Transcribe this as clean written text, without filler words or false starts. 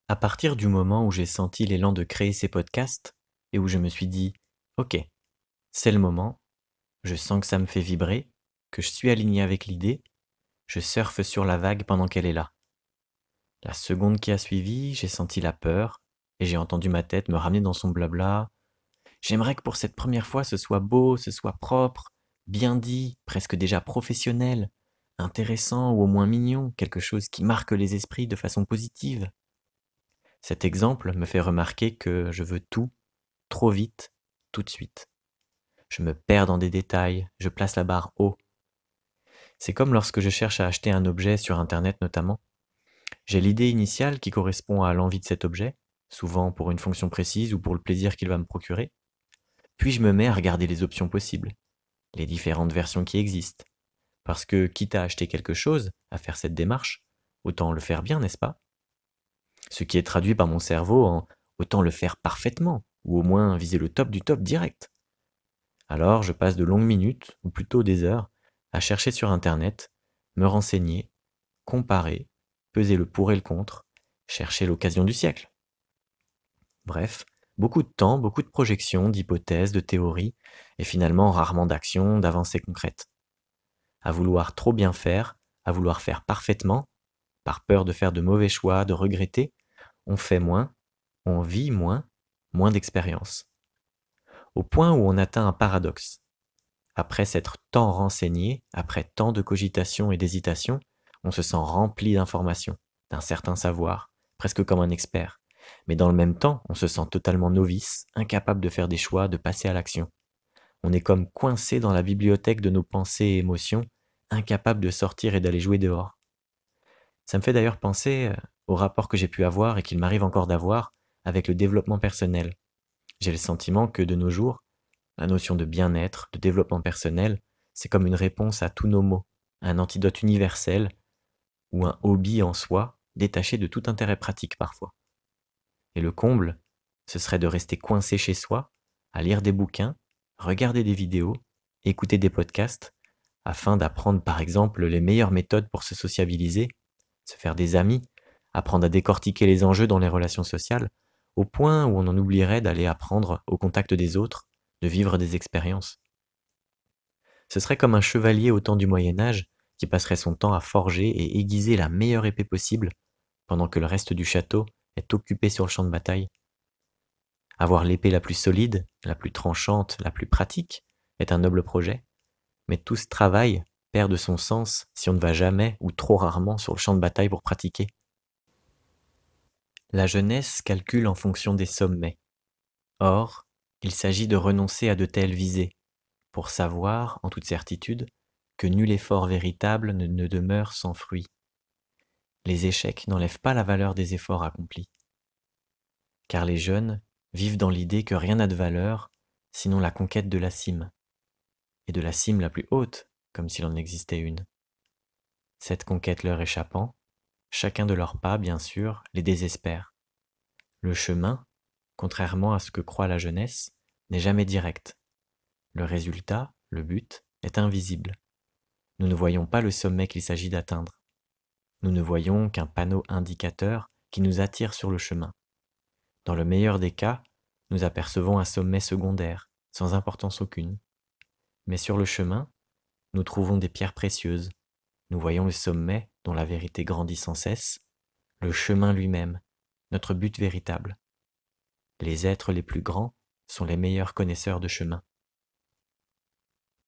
À partir du moment où j'ai senti l'élan de créer ces podcasts et où je me suis dit, ok, c'est le moment, je sens que ça me fait vibrer, que je suis aligné avec l'idée, je surfe sur la vague pendant qu'elle est là. La seconde qui a suivi, j'ai senti la peur et j'ai entendu ma tête me ramener dans son blabla. J'aimerais que pour cette première fois ce soit beau, ce soit propre, bien dit, presque déjà professionnel, intéressant ou au moins mignon, quelque chose qui marque les esprits de façon positive. Cet exemple me fait remarquer que je veux tout, trop vite, tout de suite. Je me perds dans des détails, je place la barre haut. C'est comme lorsque je cherche à acheter un objet sur Internet notamment. J'ai l'idée initiale qui correspond à l'envie de cet objet, souvent pour une fonction précise ou pour le plaisir qu'il va me procurer. Puis je me mets à regarder les options possibles, les différentes versions qui existent. Parce que quitte à acheter quelque chose, à faire cette démarche, autant le faire bien, n'est-ce pas? Ce qui est traduit par mon cerveau en autant le faire parfaitement, ou au moins viser le top du top direct. Alors je passe de longues minutes, ou plutôt des heures, à chercher sur Internet, me renseigner, comparer, peser le pour et le contre, chercher l'occasion du siècle. Bref, beaucoup de temps, beaucoup de projections, d'hypothèses, de théories, et finalement rarement d'actions, d'avancées concrètes. À vouloir trop bien faire, à vouloir faire parfaitement, par peur de faire de mauvais choix, de regretter, on fait moins, on vit moins, moins d'expérience. Au point où on atteint un paradoxe. Après s'être tant renseigné, après tant de cogitation et d'hésitation, on se sent rempli d'informations, d'un certain savoir, presque comme un expert. Mais dans le même temps, on se sent totalement novice, incapable de faire des choix, de passer à l'action. On est comme coincé dans la bibliothèque de nos pensées et émotions, incapable de sortir et d'aller jouer dehors. Ça me fait d'ailleurs penser au rapport que j'ai pu avoir et qu'il m'arrive encore d'avoir avec le développement personnel. J'ai le sentiment que de nos jours, la notion de bien-être, de développement personnel, c'est comme une réponse à tous nos maux, un antidote universel ou un hobby en soi, détaché de tout intérêt pratique parfois. Et le comble, ce serait de rester coincé chez soi, à lire des bouquins, regarder des vidéos, écouter des podcasts, afin d'apprendre par exemple les meilleures méthodes pour se sociabiliser, se faire des amis, apprendre à décortiquer les enjeux dans les relations sociales, au point où on en oublierait d'aller apprendre au contact des autres, de vivre des expériences. Ce serait comme un chevalier au temps du Moyen Âge qui passerait son temps à forger et aiguiser la meilleure épée possible, pendant que le reste du château est occupé sur le champ de bataille. Avoir l'épée la plus solide, la plus tranchante, la plus pratique est un noble projet, mais tout ce travail perd de son sens si on ne va jamais ou trop rarement sur le champ de bataille pour pratiquer. La jeunesse calcule en fonction des sommets. Or, il s'agit de renoncer à de telles visées, pour savoir, en toute certitude, que nul effort véritable ne demeure sans fruit. Les échecs n'enlèvent pas la valeur des efforts accomplis. Car les jeunes vivent dans l'idée que rien n'a de valeur, sinon la conquête de la cime, et de la cime la plus haute, comme s'il en existait une. Cette conquête leur échappant, chacun de leurs pas, bien sûr, les désespère. Le chemin, contrairement à ce que croit la jeunesse, n'est jamais direct. Le résultat, le but, est invisible. Nous ne voyons pas le sommet qu'il s'agit d'atteindre. Nous ne voyons qu'un panneau indicateur qui nous attire sur le chemin. Dans le meilleur des cas, nous apercevons un sommet secondaire, sans importance aucune. Mais sur le chemin, nous trouvons des pierres précieuses. Nous voyons le sommet dont la vérité grandit sans cesse, le chemin lui-même, notre but véritable. Les êtres les plus grands sont les meilleurs connaisseurs de chemin.